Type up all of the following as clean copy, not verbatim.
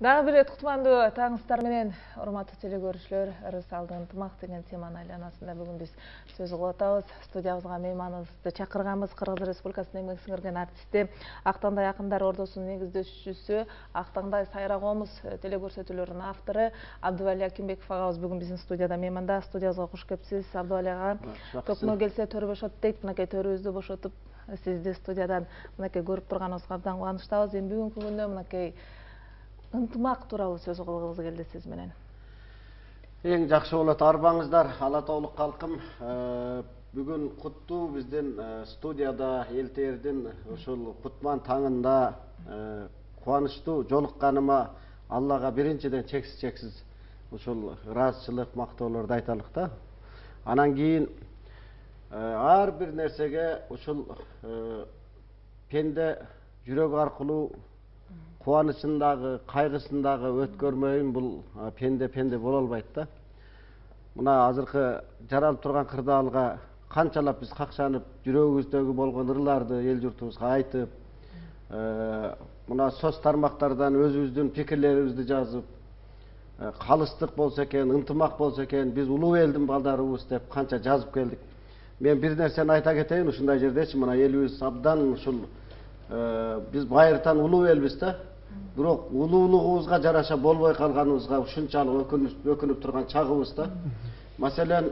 Дагы бир кутмандуу таңыңыздар менен, урматтуу телекөрүүчүлөр, ырыс алды ынтымак деген теманын айланасында бүгүн биз сөз кылып атабыз. Студиябызга мейманыбызды чакырганбыз. Кыргыз Республикасынын эмгек сиңирген артисти, Ак Таңдай акындар ордосунун негиздөөчүсү, Ак Таңдай сайра комуз телекөрсөтүүлөрүнүн автору Абдывали Акимбеков агабыз бүгүн биздин студияда мейманда. Студиябызга куш кепсиз, Абдывали ага. Токмо келсе төрө бошот дейт, мынакей төрүбүздү бошотуп сизди студиядан мынакей көрүп турганыбызга абдан кубанычтабыз. Эми бүгүнкү күндө мынакей ынтымак тууралуу сөз кылгыбыз келди сиз менен. Эң жакшы болот, арбаңыздар, ала тоолук калкым. Бүгүн куттуу биздин студияда элтердин ушул кутман таңында кубанычтуу жолукканыма Аллага биринчиден чексиз ушул ыраазычылык, мактоолорду айталык да. Анан кийин ар бир нерсеге ушул пенде жүрөк аркылуу кубанычындагы, кайгысындагы өткөрмөйүн бул пенде боло албайт да. Мына азыркы жаралып турган кырдаалга канчалап биз какшанып, жүрөгүбүздөгү болгон ырларды эл журтубузга айтып, мына соц тармактардан өзүбүздүн пикирлерибизди жазып, калыстык болсо экен, ынтымак болсо экен, биз улуу элдин балдарыбыз деп канча жазып келдик. Мен бир нерсени айта кетейин ушундай жердечи, мына элибиз абдан ушул биз байыртан улуу элбиз да. Бирок улуулугубузга жараша болбой калганыбызга ушунчалык өкүнүп турган чагыбыз да. Маселен,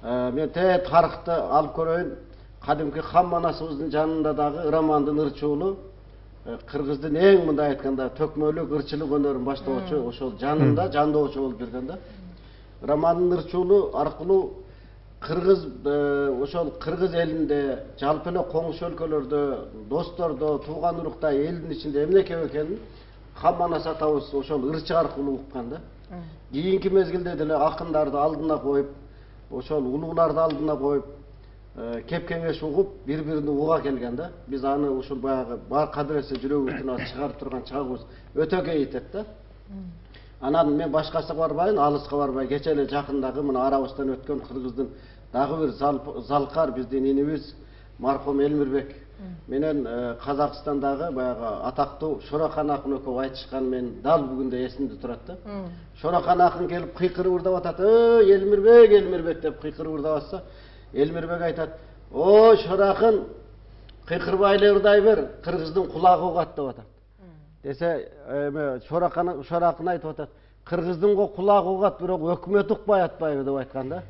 мен тарыхты алып көрөйүн. Кадимки хан манасыбыздын жанында дагы Ырамандын ырчуулу, кыргыздын эң мындай айтканда төкмөлүк ырчылык өнөрүн баштоочу ошол жанында жандоочу болуп жүргөн да. Ырамандын ырчуулу аркылуу кыргыз ошол кыргыз элинде, жалпы эле коңшу өлкөлөрдө, достордо, тууган урукта, элдин ичинде эмне керек экенин хан манас атабыз ошол ырчы аркылуу уккан да. Кийинки мезгилде деле акындарды алдына коюп, ошол улууларды алдына коюп, кеп кеңеш угуп, бири-бирини уга келген да. Биз аны ушул баягы бар кадыресе жүрөгүбүздөн чыгарып турган чагыбыз өтө кейитет да. Анан мен башкасы барбайын, алыска барбай, кече эле жакындагы мына арабыздан өткөн кыргыздын дагы бир залкар биздин инибиз мархум Элмирбек менен Казакстандагы баягы атактуу Шорахан акын экөө айтышкан мен дал бүгүн да эсимде турат да. Шорахан акын келип кыйкырып ырдап атат, Элмирбек, Элмирбек деп кыйкырып ырдап атса, Элмирбек айтат, "О, Шоракын, кыйкырбай эле ырдай бер, кыргыздын кулагы угат" деп атат. Десе, Шоракын айтып атат, "Кыргыздын кулагы угат, бирок өкмөт укпай атпайбы" деп айткан да.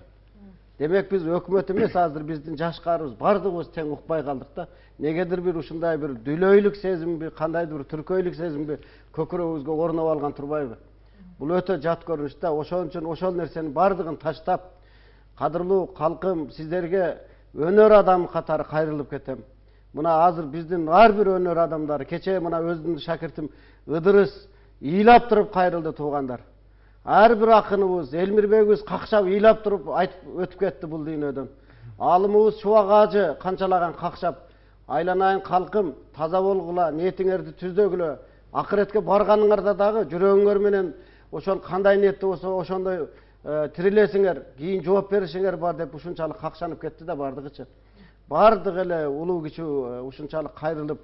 Демек биз өкмөт эмес, азыр биздин жашкарыбыз бардыгыбыз тең укпай калдык да. Негедир бир ушундай бир дүлөйлүк сезимби, кандайдыр бир түркөйлүк сезимби көкүрөгүбүзгө орноп алган турбайбы? Бул өтө жат көрүнүш да. Ошон үчүн ошол нерсенин бардыгын таштап, кадырлуу калкым, сиздерге өнөр адамы катары кайрылып кетем. Мына азыр биздин ар бир өнөр адамдары, кече мына өзүмдүн шакиртим Ыдырыс ыйлап туруп кайрылды туугандар. Ар бир акыныбыз, Элмирбегибиз какшап ыйлап туруп айтып өтүп кетти бул дүйнөдөн. Алымыбыз Чубак Ажы канчалаган какшап, айланайын калкым, таза болгула, ниетиңерди түздөгүлө, акыретке барганыңарда дагы жүрөгүңөр менен ошол кандай ниетте болсо ошондой тирилесиңер, кийин жооп беришиңер бар деп ушунчалык какшанып кетти да бардыгычы. Бардык эле улуу кичүү ушунчалык кайрылып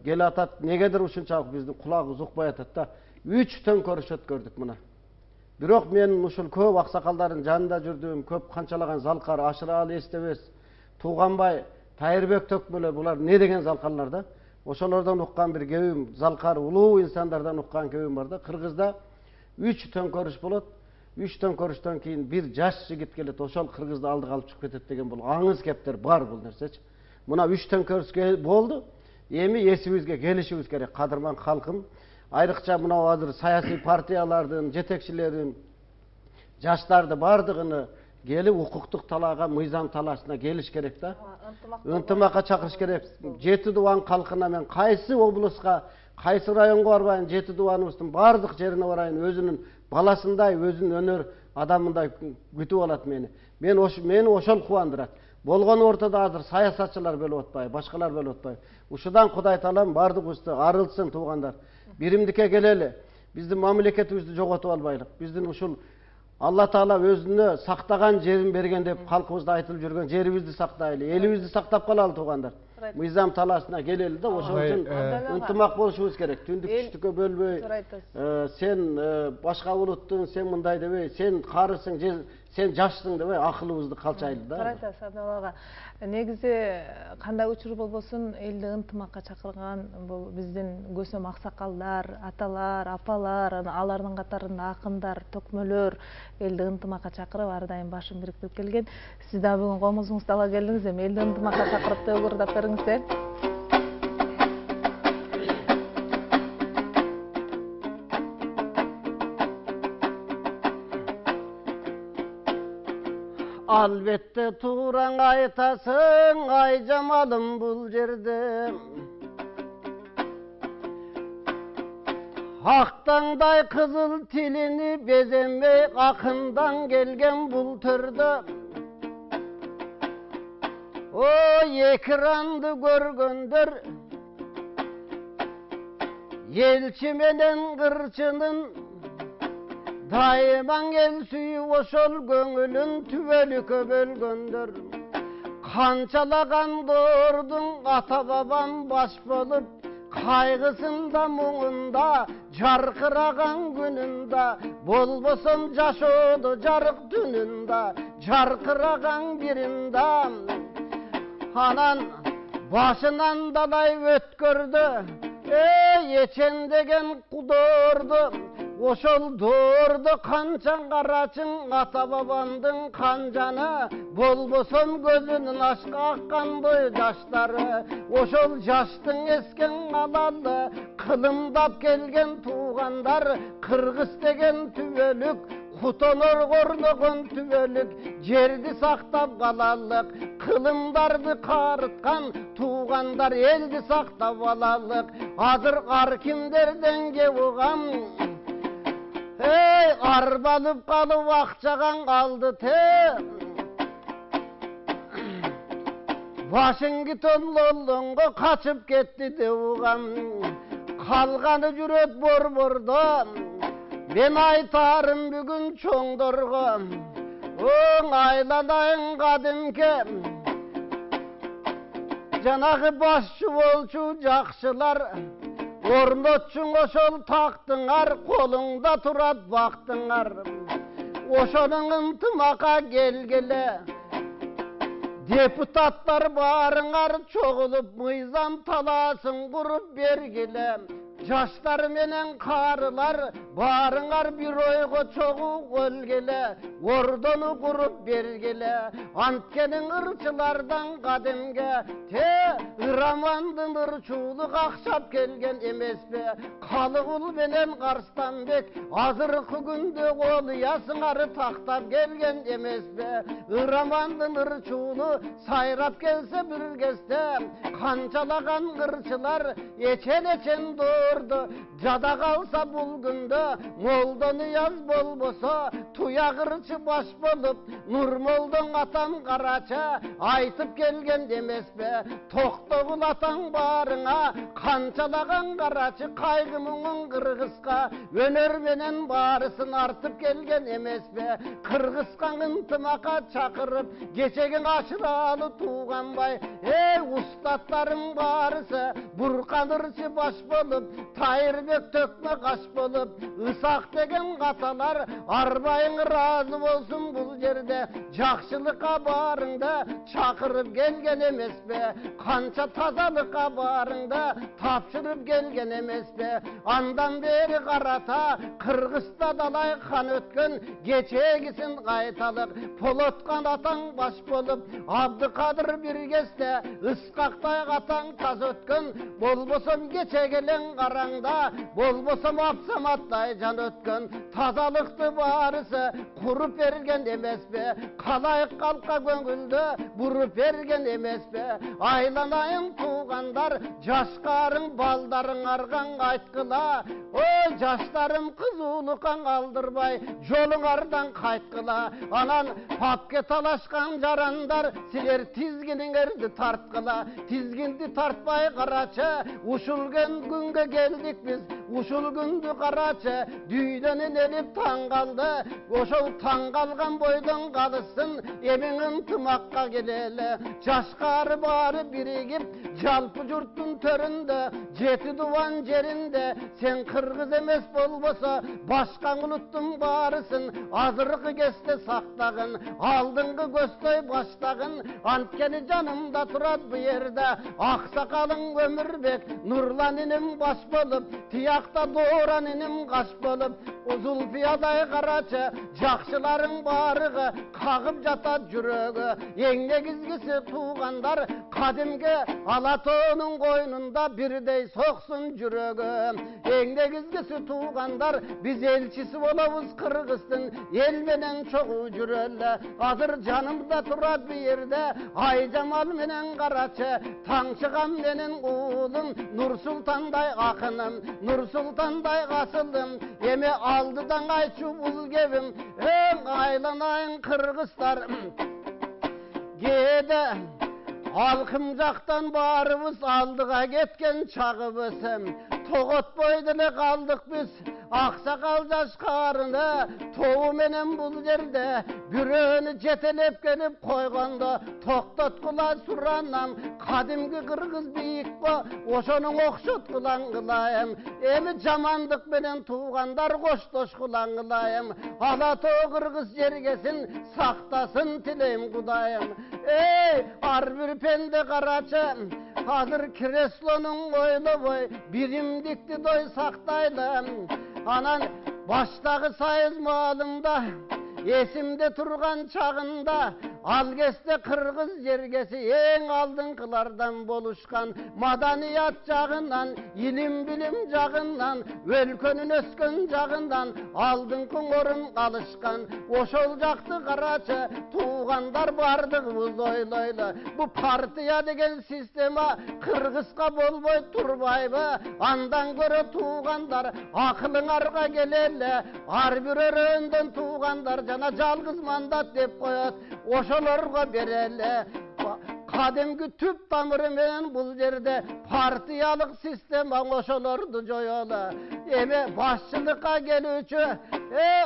келе атат. Негедир ушунчалык биздин кулагыбыз укпай атат да. 3 төңкөрүш өткөрдүк мына. Бирок мен ушул көп аксакалдардын жанында жүрдүм, көп канчалаган залкар, Ашыралы Эстебес, Тууганбай, Тайырбек Төкмөлөр, булар не деген залкарлар да. Ошолордон уккан бир кебим залкар, улуу инсандардан уккан кебим бар да. Кыргызда 3 төңкөрүш болот. 3 төңкөрүштөн кийин бир жаш жигит келет, ошол кыргызды алдыга алып чыгып кетет деген бул аңыз кептер бар бул нерсечи. Мына 3 төңкөрүш болду. Эми эсибизге келишибиз керек, кадырман калкым. Айрыкча мына азыр саясий партиялардын жетекчилерин, жаштарды бардыгыны келип укуктук талаага, мыйзам талаасына келиш керек да. Ынтымакка чакырыш керек. Жети Дубан калкына мен кайсы облуска, кайсы районго барбайын, Жети Дубаныбыздын бардык жерине барайын, өзүнүн баласындай, өзүнүн өнөр адамындай күтүп алат мени. Мени ошол кубандырат. Болгон ортодо азыр саясатчылар бөлүп атпайбы, башкалар бөлүп атпайбы. Ушудан Кудай таалам бардыгыбызды арылтсын туугандар. Биримдикке келели. Биздин мамлекетибизди жоготуп албайлык. Биздин ушул Алла Таала өзүнө сактаган жерин берген деп халкыбызда айтылып жүргөн жерибизди сактайлы, элибизди сактап калалы туугандар. Мыйзам талаасына келели да, ошол үчүн ынтымак болушубуз керек. Түндүк түштүккө бөлбөй, сен башка улуттун, сен мындай дебей, сен карысың, сен жашсың дебей, акылыбызды калчайлы да. Туура айтасыз Абдал ага. Негизи кандай учур болбосун элди ынтымакка чакырган бул биздин көсөм аксакалдар, аталар, апалар, алардын катарында акындар, төкмөлөр элди ынтымакка чакырып ар дайым башын бириктирип келген. Сиз да бүгүн комузуңузду ала келдиңиз, эми элди ынтымакка чакырып төгүрдап бериңиздер. Alбетте туураң айтасың, ай жамалым бул жерде. Ақтаңдай қызыл тилини беземей, акындан келген бул төрдө. Ой, экранды көргөндөр, елчи менен кырчынын дайымаң ел сүйүп ошол көңүлүн түбөлүккө бөлгөндөр. Канчалаган доордун ата бабам баш болуп, кайгысында муңунда, жаркыраган күнүндө, болбосом жашоодо жарык түнүндө, жаркыраган биринде. Анан башынан далай өткөрдү, эчен деген кудоорду. Ошол доорду канчаң карачың, ата бабамдын канжаны, болбосом көзүнүн ашка аккандай жаштары. Ошол жаштың эскен алалы, кылымдап келген туугандар, кыргыз деген түбөлүк, кутонор корногон түбөлүк, жерди сактап калалык, кылымдарды карыткан туугандар, элди сактап алалык. Азыр ар кимдерден кеп угам, арбалып калып акчаган калды те. Вашингтон-Лондонго качып кетти деп угам, калганы жүрөт борбордо. Мен айтарым бүгүн чоңдорго, айланайын кадимке, жанагы башчы болчу жакшылар, орнотчуң ошол тактыңар, колуңда турат бактыңар. Ошонун ынтымакка келгеле, депутаттар барыңар чогулуп, мыйзам талаасын куруп бергиле. Жаштар менен карылар барыңар бир ойго чогуу келгеле, ордону куруп бергиле. Анткени ырчылардан кадимге Ырамандын ырчуулук акчап келген эмеспи? Калыгул менен Карстанбек азыркы күндө колуясыңары тактап келген эмеспи? Ырамандын ырчуулу сайрап келсе бир кезде, канчалаган ырчылар эчен жада калса бул күндө, молдону яз болбосо, туя кырчы баш болуп, Нурмолдон атам карача айтып келген эмеспи? Токтогул атаң барыңа, канчалаган карачы кайгы муңун кыргызга, өнөр менен баарысын артып келген эмеспи? Кыргызга ынтымакка чакырып, кечегиң ашыралы тууганбай, устаттарым баарысы Буркан ырчы баш болуп, Тайырбек төкмө каш болуп, Ысак деген каталар арбайың ыраазы болсун бул жерде. Жакшылыкка барыңда чакырып келген эмеспи? Канча тазалыкка барыңда тапшырып келген эмеспи? Андан бери карата Кыргызда далай хан өткөн, кечегисин кайталык. Полоткан атаң баш болуп, Абдыкадыр бир кезде Ыскактай атаң таз өткөн, болбосом кечегелең караңда, болбосом Апсаматтай жан өткөн. Тазалыкты баарысы куруп берген эмеспи? Калайык калкка көңүлдө буруп берген эмеспи? Айланайын туугандар, жашкарың балдарың аргаң айткыла. Ой, жаштарым кызуулукка калдырбай, жолуңардан кайткыла. Анан папке талашкан жарандар, силер тизгиниңерди тарткыла. Тизгинди тартпай карачы, ушулген күнгө келдик биз, ушул күндү карачы дүйдөнүн элип таң калды. Ошол таң калган бойдон калысын эмиң ынтымакка келели. Жашкары баары биригип жалпы журттун төрүндө жети дубан жеринде сен кыргыз эмес болбосо башка улуттун баарысын азыркы кезде сактагын, алдыңкы көздөй баштагын. Анткени жанымда турат бу жерде Аксакалың Өмүрбек, Нурлан иним баш болуп, тиякта Дооран иним каш болуп, Зулфиядай карачы жакшыларың баарыгы кагып жатат жүрөгү. Эң негизгиси туугандар кадимки Ала тоонун койнунда бирдей соксун жүрөгү. Эң негизгиси туугандар биз элчиси болобуз Кыргыздын, эл менен чогуу жүрөлү. Азыр жанымда турат бу жерде Айжамал менен карачы, Таңчыгам менен уулум, Нурсултандай акыным, Нурсултандай асылым. Эми алдыдан кайчу бул кебим, эң айланайын кыргыздар. Кээде алкым жактан баарыбыз алдыга кеткен чагыбыз. Тоготпой деле калдык биз. Аксакал жашкарыны тобу менен бул жерде бирөөнү жетелеп келип койгондо токтоткула суранам. Кадимки кыргыз бийикпи, ошонун окшоткулан кылайым. Эми жамандык менен туугандар коштошкулан кылайым. Ала тоо кыргыз жергесин сактасын тилейм Кудайым. Эй, ар бир пенде карачы, азыр креслонун ойлобой биримдикти дой сактайлы. Анан баштагы сайыз маалымда эсимде турган чагында ал кезде кыргыз жергеси эң алдыңкылардан болушкан. Маданият жагынан, илим билим жагынан, өлкөнүн өскөн жагынан алдыңкы орун алышкан. Ошол жакты карачы туугандар бардыгыбыз ойлойлу. Бу партия деген система кыргызга болбой турбайбы? Андан көрө туугандар акылыңарга келели. Ар бир өрөөндөн туугандар жана жалгыз мандат деп коет. Ошолорго берели. Кадимки түп тамыры менен бул жерде партиялык система ошолорду жоёлу. Эми башчылыкка келүүчү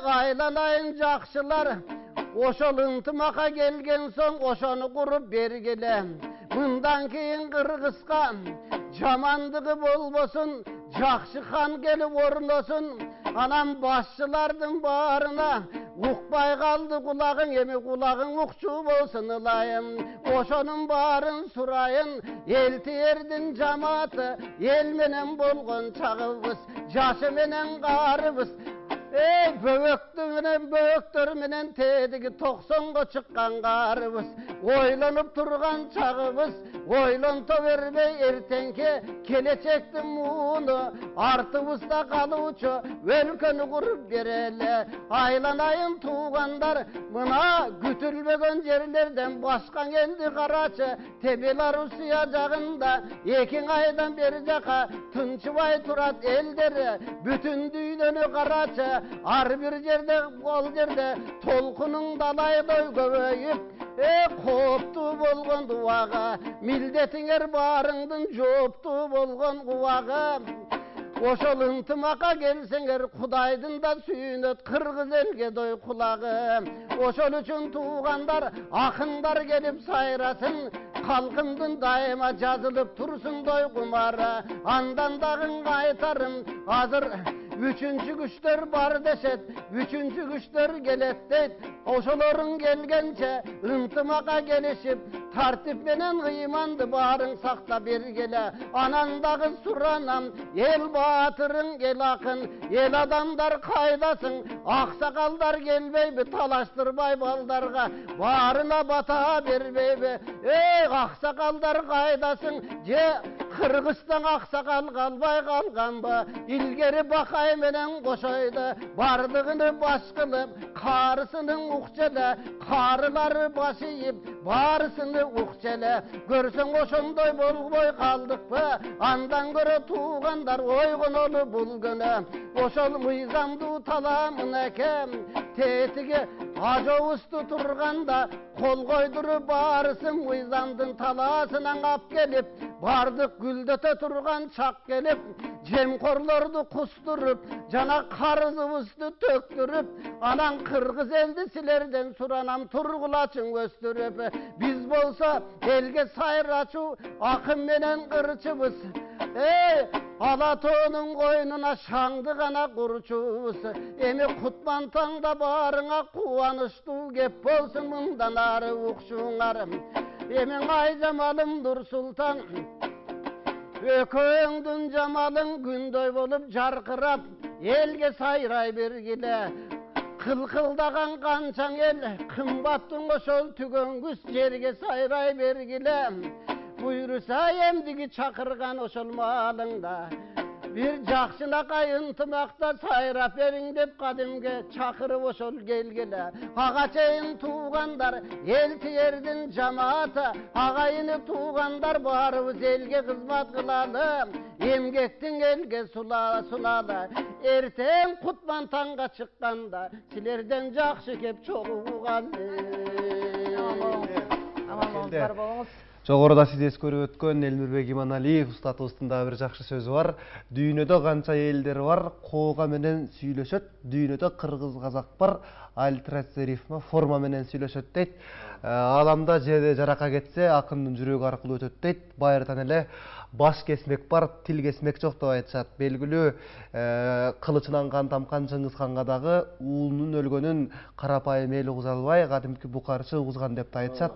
айланайын жакшылар ошол ынтымакка келген соң ошону куруп бергиле. Мындан кийин Кыргызга жамандыгы болбосун, жакшы хан келип орносун. Анан башчылардын баарына укпай калды кулагың, эми кулагың укчу болсун ылайым. Ошонун баарын сурайын, элтиердин жамааты, эл менен болгон чагыбыз, жашы менен каарыбыз. Бөбөктөр менен тедиги 90го чыккан каарыбыз. Ойлонуп турган чагыбыз, ойлонто бербей эртеңки келечектин мууну артыбызда калуучу өлкөнү куруп берели. Айланайын туугандар, мына күтүлбөгөн жерлерден башкан келди карачы. Белоруссия жагында 2 айдан бери жака тынчыбай турат элдери. Бүтүн дүйнөнү карачы. Ар бир жерде, ол жерде толкунун далайдай көбөйүп, кооптуу болгон убагы, милдетиңер баарыңдын жооптуу болгон убагы. Ошол ынтымакка келсеңер, Кудайдын да сүйүнөт кыргыз элге дой кулагы. Ошол үчүн туугандар, акындар келип сайрасын, калкымдын дайыма жазылып турсун дой кумары. Андан дагы айтарым, азыр Üçüncü güçler var deset, üçüncü güçler gelet deyt. Oşolorun gelgençe ıntımaka gelişip, tartip menen kıymandı barın sakta bir gele. Anandağı suranam, el batırın gel akın, el adamlar kaydasın. Aksakaldar gelbeybi, talaştırbay baldarga, barına bata berbeybi. Aksakaldar kaydasın, Kırgızstan aksakal kalbay kalganba, ilgeri bakay menen koşaydı, bardığını baş kılıp, karısının ukçele, karıları başıyıp, barısını ukçele, görsen oşondoy bolboy kaldık mı, andan göre tuğanlar oygun olu bulgunu, oşol mıyzamdı talamın ekem, tetigi ajo ustu turganda, kol koydurup barısın mıyzamdın talasından kap gelip, bardık güldöte turgan çak gelip, Cemkorlardı kusturup, cana karızımızdı töktürüp, anan kırgız eldi silerden suranam turgulaçın göstürüp, biz bolsa elge sayraçu, akın menen kırçımız, Alato'nun koynuna şandı gana kurçuz, emi kutman tanda barına kuvanıştı gep bolsun bundan arı ukşuğarım. Emin ay cemalım dur sultan, ököğündün cemalın gündoy bolup jarkırap, elge sayray birgile. Kılkıldagan kançan el, kımbattın oşol tügöngüs jerge sayray birgile. Buyursa emdigi çakırgan oşol malında, bir jakşına kayıntımaqta sayrap berin dep kadimge çakırıp oşol gelgile. Ağaçayın tuğandar elti yerdin camaata, ağayını tuğandar barыбыз elge kızmat kılalım. Emgektin elge sulala, erten kutman tanga çıkkanda, silerden jakşı kep çoğu kaldı. Aman var bolunuz. Жогоруда сиз эскөрүп өткөн Элмирбек Иманалиев устатыбыздын да бир жакшы сөзү бар. Дүйнөдө канча элдер бар, коога менен сүйлөшөт, дүйнөдө кыргыз казак бар, альтерация рифма форма менен сүйлөшөт дейт. Аламда жерде жарака кетсе, акындын жүрөгү аркылуу өтөт дейт. Байырдан эле баш кесмек бар, тил кесмек жок деп айтышат. Белгилүү кылычынан кан тамкан Чыңгыз ханга дагы уулунун өлгөнүн карапайым эл угуза албай, кадимки букарчы угузган деп айтышат.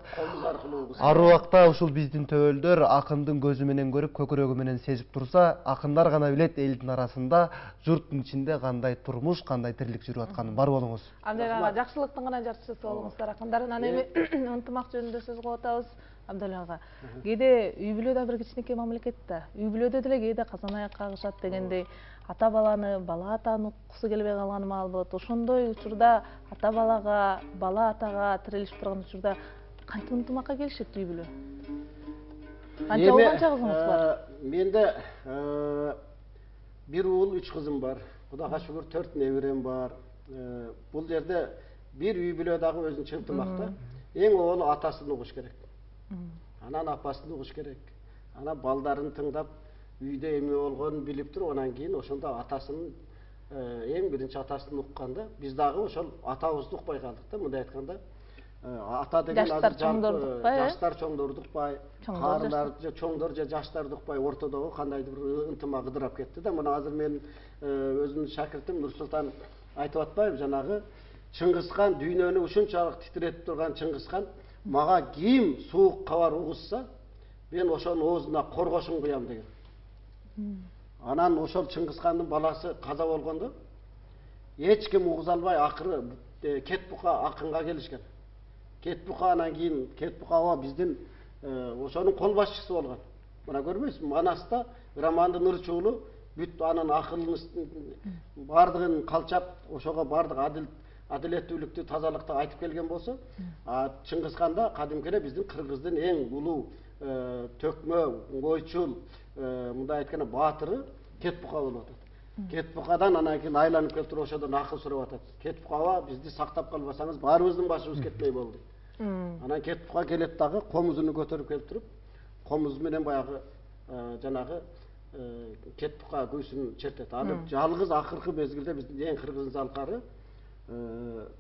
Ар убакта ушул биздин төбөлдөр акындын көзү менен көрүп, көкүрөгү менен сезип турса, акындар гана билет элдин арасында, журттун ичинде кандай турмуш, кандай тирилик жүрүп атканын. Бар болуңуз. Абдулла жакшылыктын гана жарчысы болуңуздар. Акындардын аны эми ынтымак жөнүндө сөз кылып атабыз. Абдулла ага, кээде үй бүлөдө бир кичинекей мамлекет да. Үй бүлөдө деле кээде казан аяк кагышат дегендей, ата баланы бала атаны уккусу келбей калганы маал болот. Ошондой учурда ата балага, бала атага тирилишип турган учурда кантип ынтымакка келишет үй бүлө? Канча уул, канча кызыңыз бар? Менде bir uul, 3 kızım var. Kudaga şükür 4 nevirem var. Bul yerde bir үй бүлөдөгү өзүнчө ынтымакта. Эң оğlu атасын угуш керек. Анан апасын угуш керек. Анан балдарын тыңдап, үйдө эме болгонун билип туруп, анан кийин ошондо атасын эң биринчи атасын укканда, биз дагы ошол атабызды укпай калдык да, мындай айтканда. Ата деген жаштар чоңдордукпай, жаштар чоңдордукпай, каарылар же чоңдор же жаштарды укпай, ортодогу кандайдыр бир ынтымак ыдырап кетти да. Мына азыр мен өзүмдүн шакиртим Нурсултан айтып атпайбы, жанагы Чыңгыз хан дүйнөнү ушунчалык титиретип турган Чыңгыз хан мага ким суук кабар угузса, мен ошонун оозуна коргошун куям деген. Анан ошол Чыңгыз хандын баласы каза болгондо эч ким угуза албай, акыры Кетбука акынга келишкен. Кетбука анан кийин Кетбука биздин ошонун кол башчысы болгон. Мына көрбөйсүзбү? Манаста Романдын ырчуулу бүт анын акылын бардыгын калчап, ошого бардык адилеттүүлүктү, тазалыкты айтып келген болсо, Чыңгыз хан да кадимки эле биздин кыргыздын эң улуу төкмө, ойчул, мындай айтканда баатыры Кетбука болуп атат. Кетбукадан анан кийин айланып келип туруп ошодон акыл сурап атат. Кетбука, бизди сактап калбасаңыз баарыбыздын башыбыз кетпей болду. Анан Кетбука келет дагы комузуну көтөрүп келип туруп, комуз менен баягы жанагы Кетбука көйсүн чертет. Аны жалгыз акыркы мезгилде биздин эң кыргыздын залкары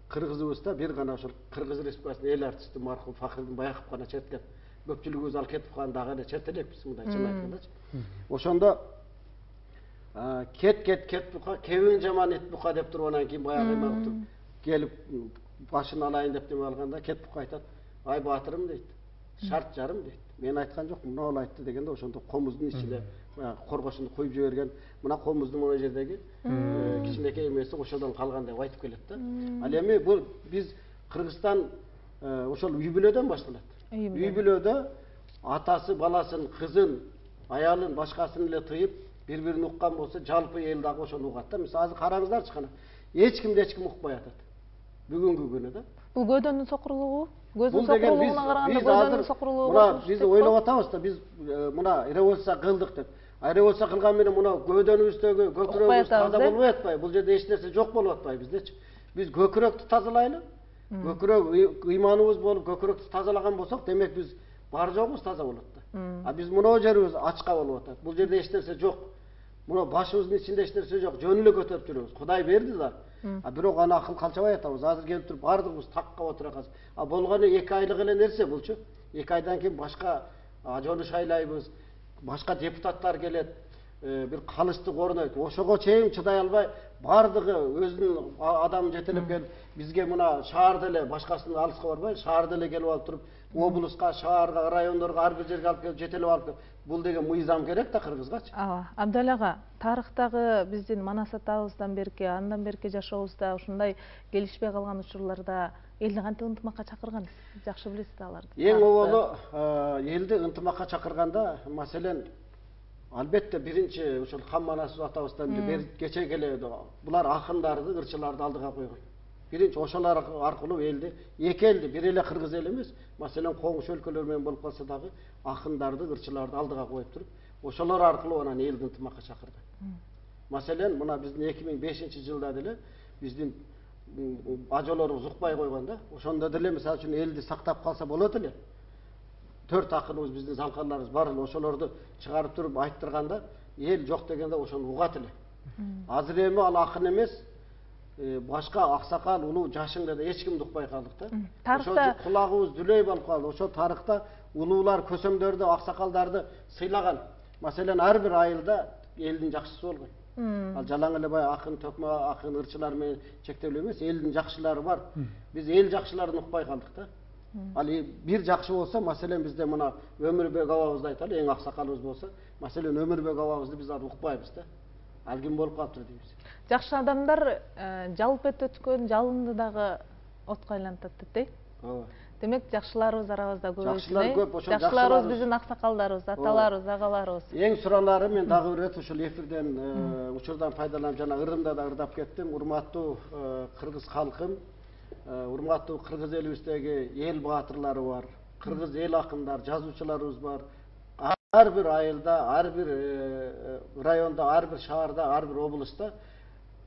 кыргызыбызда бир гана ошол Кыргыз Республикасынын эл артисти мархум Фахриддин Баяков гана черткен. Көпчүлүгүбүз ал Кетбуканы дагы эле черте элекпиз, мындай чын айткандачы. Ошондо Кетбука, кебиң жаман Этбука деп туруп, анан кийин баягы эме туруп келип башын алайын деп неме алганда Кетбука айтат: "Ай баатырым" дейт. "Шарт жарым" дейт. "Мен айткан жокмун, мына ол айтты" дегенде ошондо комуздун ичине коргошунду коюп жиберген. Мына комуздун мына жердеги кичинекей эмеси ошодон калган деп айтып келет да. Ал эми бул биз Кыргызстан ошол үй бүлөдөн башталат. Үй бүлөдө атасы баласын, кызын, аялын, башкасын эле тыйып, бири-бирин уккан болсо, жалпы эл дагы ошону угат да. Мисалы азыр караңыздарчы кана. Эч ким укпай атат. Бүгүнкү күнү да. Бул көдөнүн сокурлугу, көздүн сокурлугуна караганда көдөнүн сокурлугу. Мына биз ойлоп атабыз да, биз мына революция кылдык деп. Революция кылган менен мына көдөнүбүздөгү көкүрөгүбүз таза болбой атпайбы? Бул жерде эч нерсе жок болуп атпайбы биздечи? Биз көкүрөктү тазалайлы. Көкүрөк ыйманыбыз болуп, көкүрөктү тазалаган болсок, демек биз бар жогубуз таза болот да. А биз мына жерибиз ачка болуп атат. Бул жерде эч нерсе жок. Мына башыбыздын ичинде эч нерсе жок, жөн эле көтөрүп жүрөбүз. Кудай берди да. Бирок аны акыл калчабай атабыз. Азыр келип туруп бардыгыбыз такка отурабыз. Болгону 2 айлык эле нерсе булчу. 2 айдан кийин башка ажону шайлайбыз. Башка депутаттар келет. Bir kalıştık ornaydı. Oşoğa çeyim çıday albay, bardығы özünün adamı жетелеп келіп, бізге мына шаарда эле башкасынан алыска барбай, шаарда эле келип алып туруп, облуска, шаарга, райондорго ар бир жерге алып келип жетелеп алып келип, бул деген мыйзам керек да Кыргызгачы. Ооба. Абдал ага, тарыхтагы биздин Манас атабыздан берки, андан берки жашообузда ушундай келишпей калган учурларда элди кантип ынтымакка чакырган? Жакшы билесиз аларды. Эң оболу элди ынтымакка чакырганда, маселен Albatta birinchi ошол Хан Манас атабыздан бери кече келеді. Булар акындарды, ырчыларды алдыга койгон. Биринчи ошолор аркылуу элди, эки элди, бир эле кыргыз эл эмес, маселен коңшу өлкөлөр менен болуп калса дагы акындарды, ырчыларды алдыга коюп туруп, ошолор аркылуу анан элди ынтымакка чакырды. Маселен, мына биздин 2005-жылда деле биздин ажолорубуз укпай койгон да. Ошондо деле мисалы үчүн элди сактап калса болот эле. 4 акыныбыз биздин залкарларыбыз бар эле, ошолорду чыгарып туруп айттырганда эл жок дегенде ошону угат эле. Азыр эми ал акын эмес, башка аксакал, улуу жашыңда да эч кимди укпай калдык да. Тарыхта кулагыбыз дүлөй болуп калды. Ошол тарыхта улуулар көсөмдөрдү, аксакалдарды сыйлаган. Маселен, ар бир айылда элдин жакшысы болгон. Ал жалаң эле бай акын, төкмө акын, ырчылар менен чектелүү эмес, элдин жакшылары бар. Биз эл жакшыларын укпай калдык да. Ал бир жакшы болсо, маселен бизде мына Өмүрбек абабызды айталы, эң аксакалыбыз болсо, маселен Өмүрбек абабызды биз аны укпайбыз да. Ал ким болуп калыптыр дейбиз. Жакшы адамдар жалп өткөн жалынды дагы отко айлантат дейт. Ооба. Демек жакшыларыбыз арабызда көп. Жакшылар көп, ошол жакшыларыбыз биздин аксакалдарыбыз, аталарыбыз, агаларыбыз. Эң суранары, мен дагы бир ошол эфирден учурдан пайдаланып жана ырымда да ырдап кеттим. Урматтуу кыргыз халкым, урматтуу кыргыз элибиздеги эл баатырлары бар, кыргыз эл акындар, жазуучуларыбыз бар. Ар бир айылда, ар бир районда, ар бир шаарда, ар бир облуста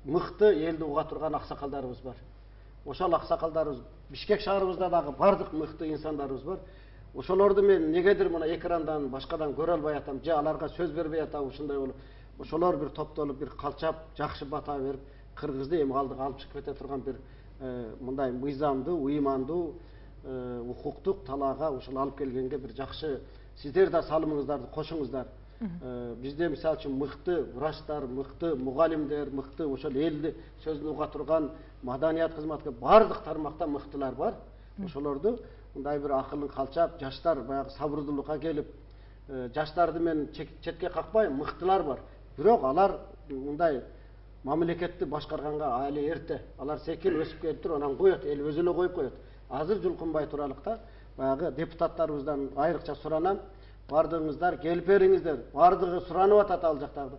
мыкты элди уга турган аксакалдарыбыз бар. Ошол аксакалдарыбыз Бишкек шаарыбызда дагы бардык мыкты инсандарыбыз бар. Ошолорду мен негедир мына экрандан башкадан көрө албай атам, же аларга сөз бербей атам, ушундай болуп. Ошолор бир топтолуп, бир калчап, жакшы бата берип, кыргызды эми алдыга алып чыгып кете турган бир мындай мыйзамдуу, уймандуу, укуктук талаага ушул алып келгенге бир жакшы сиздер да салымыңыздарды кошуңуздар. Бизде мисалы үчүн мыкты врачтар, мыкты мугалимдер, мыкты ошол элди сөзүн уга турган маданият кызматкер бардык тармакта мыктылар бар. Ошолорду мындай бир акылын калчап, жаштар баягы сабырдуулукка келип, жаштарды мен четке какпайм, мыктылар бар. Бирок алар мындай мамлекетти башкарганга али эрте. Алар секин өсүп келип туруп, анан коет, эл өзү эле коюп коет. Азыр жулкунбай туралыкта баягы депутаттарыбыздан айрыкча суранам. Бардыңыздар, келип бериңиздер. Бардыгы суранып атат ал жактагы.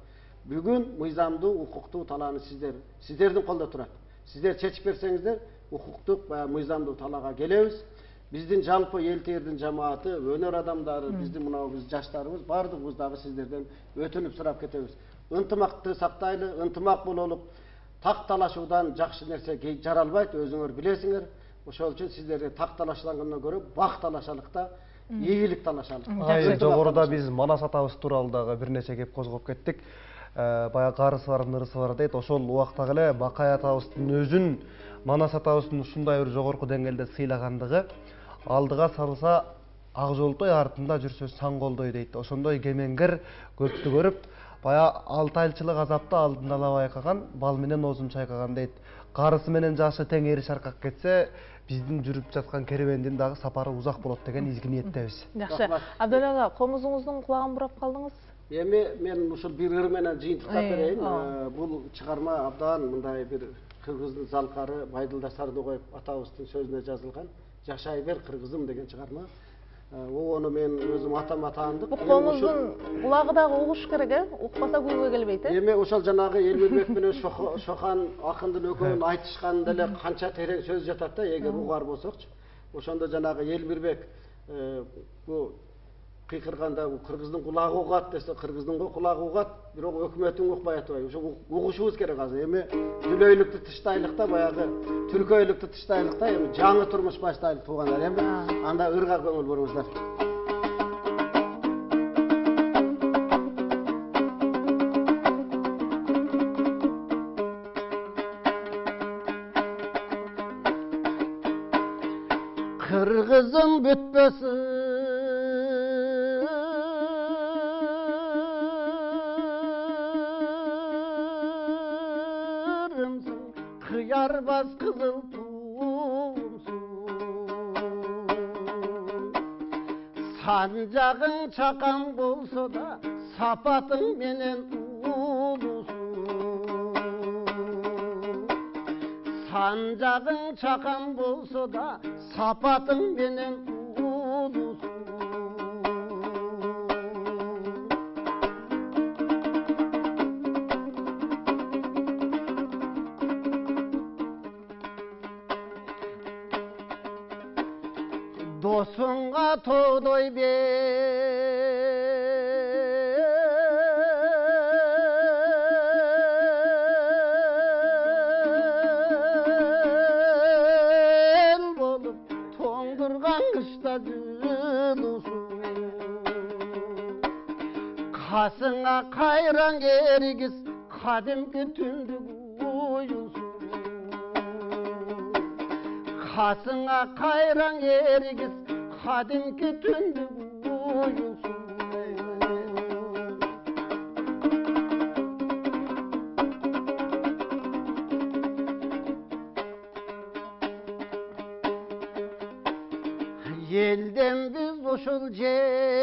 Бүгүн мыйзамдуу, укуктуу талааны сиздердин колдо турат. Сиздер чечип берсеңиздер, укуктук баягы мыйзамдуу талаага келебиз. Биздин жалпы эл тердин жамааты, өнөр адамдары, биздин мына биз жаштарыбыз бардыгыбыз дагы сиздерден өтүнүп сурап кетебиз. Ынтымакты сактайлы, ынтымак бололук. Так талашуудан жакшы нерсе жаралбайт, өзүңөр билесиңер. Ошол үчүн сиздерге так талашлангандан көрө бак талашалык да, ийгилик талашалык. Жогоруда биз Манас атабыз тууралуу дагы бир нече кеп козгоп кеттик. Баягы арысы бар, нырысы бар дейт. Ошол убактагы эле Бакай атабыздын өзүн Манас атабыздын ушундай бир жогорку деңгээлде сыйлагандыгы алдыга салса ак жолтой, артында жүрсө саң колдой дейт. Ошондой кемеңгер көптү көрүп, бая 6 айчылык азапты алдында ала байкаган, бал менен оозун чайкаган дейт. Карысы менен жашы тең эри шаркак кетсе, биздин жүрүп жаткан керебендин дагы сапары узак болот деген изги ниеттебиз. Жакшы. Абдул ага, комузуңуздун кулагын бурап калдыңыз? Эми мен ушул бир ыр менен жыйынтыктап берейин. Бул чыгарма абдан мындай бир кыргыздын залкары Байдылда Сардоғоев атабыздын сөзүнө жазылган. Жашай бер кыргызым деген чыгарма. Ону мен өзүм атама таандык. Бул комуздун кулагы дагы угуш керек, укпаса күлгө келбейт, Эми ошол жанагы Элмирбек менен Шохан акындын экөөнүн айтышканында эле канча терең сөз жатат да, эгер угар болсокчу. Ошондо жанагы Элмирбек бул кыйкырганда кыргыздын кулагы угат десе, кыргыздын кулагы угат, бирок өкмөтүң укпай атпайбы. Ошо угушубуз керек азыр. Эми дүлөйлүктү тыштайлык да, баягы түркөйлүктү тыштайлык да, эми жаңы турмуш баштайлык туугандар. Эми анда ырга көңүл буруңуздар. Kırgızım bütmesin kıyarbaz kızıl tuğumsun. Sancağın çakan bolsa da sapatın menen ulusun. Sancağın çakan bolsa da sapatın menen ulusun. Dosunga todoy bel bolup toңдурган kışta jılısun. Kasıңa kayran erigiz kadimki tündük uyusun. Kasıңa kayran erigiz kadimki tündük uyusun. Elden biz uşul jerdegin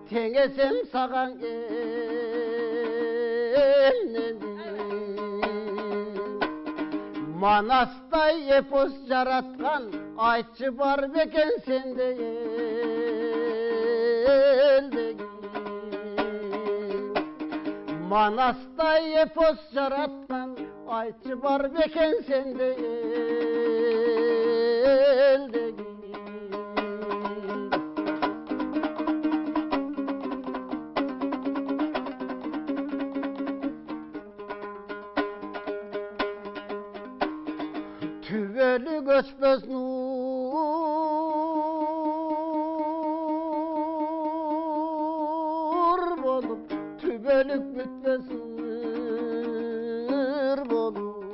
teňesem sagan Manastay epos jaratkan aytçı var beken sende eldegin. Manastay epos jaratkan aytçı var beken sende eldegin. Tüveli göçmez nur bolup tübelik bitmez sır bolup.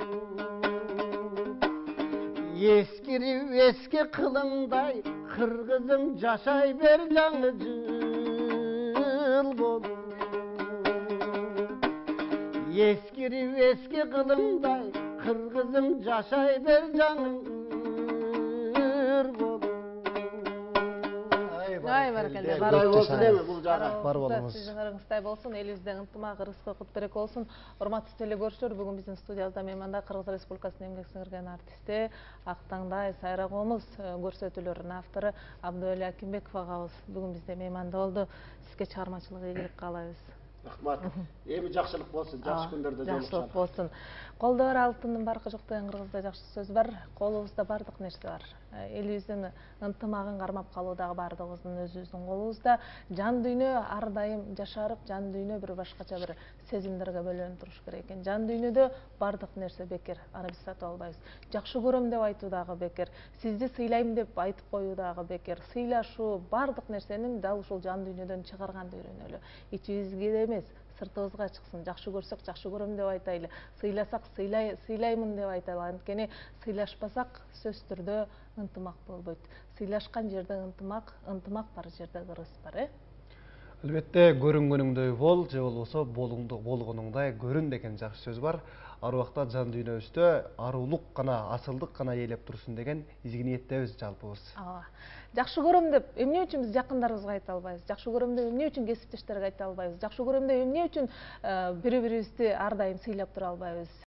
Eskirip eski kılımday kırgızım jaşay ber жаңы жыл bolup. Eskirip eski kılımday kırgızım jaşay ber жаңы bolup. Ay баракалла. Құдай болсын деме бұл жағы. Бар болыңыз. Сіздің ырыңыздай болсын, еліміздің ынтымағы, рызқы құт береке болсын. Урматтуу телекөрүүчүлөр, бүгүн биздин студиябызда мейманда Кыргыз Республикасынын эмгек сиңирген артисти Актаңдай Сайра комуз, көрсөтүүлөрдүн автору Абдыөлү Акимбеков агабыз бүгүн бизде мейманда болду. Сизге чыгармачылык ийгилик каалайбыз. Рахмат. Эми жакшылык болсун, жакшы күндөрдө Жакшылык жолуксак. болсун. Колдо бар алтындын баркы жок деген кыргызда жакшы сөз бар. Колубузда бардык нерсе бар. Элибиздин ынтымагын кармап калуу дагы бардыгыбыздын өзүбүздүн колубузда. Жан дүйнө ар дайым жашарып, жан дүйнө бир башкача бир сезимдерге бөлөнүп туруш керек экен. Жан дүйнөдө бардык нерсе бекер, аны биз сатып албайбыз. Жакшы көрөм деп айтуу дагы бекер, сизди сыйлайм деп айтып коюу дагы бекер. Сыйлашуу бардык нерсени дал ушул жан дүйнөдөн чыгарганды үйрөнөлү. Ичибизге эмес, сыртыбызга чыксын. Жакшы көрсөк жакшы көрөм деп айтайлы, сыйласак сыйлаймын деп айтайлы. Анткени сыйлашпасак сөзсүз түрдө ынтымак болбойт. Сыйлашкан жерде ынтымак, ынтымак бар жерде ырыс бар, Албетте, көрүнгөнүңдөй бол, же болбосо болгонуңдай көрүн деген жакшы сөз бар. Ар убакта жан дүйнөбүздө арулук гана, асылдык гана ээлеп турсун деген изги ниеттебиз жалпыбыз. Жакшы көрөм деп эмне үчүн биз жакындарыбызга айта албайбыз? Жакшы көрөм деп эмне үчүн кесиптештерге айта албайбыз? Жакшы көрөм деп эмне үчүн бири-бирибизди ар дайым сыйлап тура албайбыз?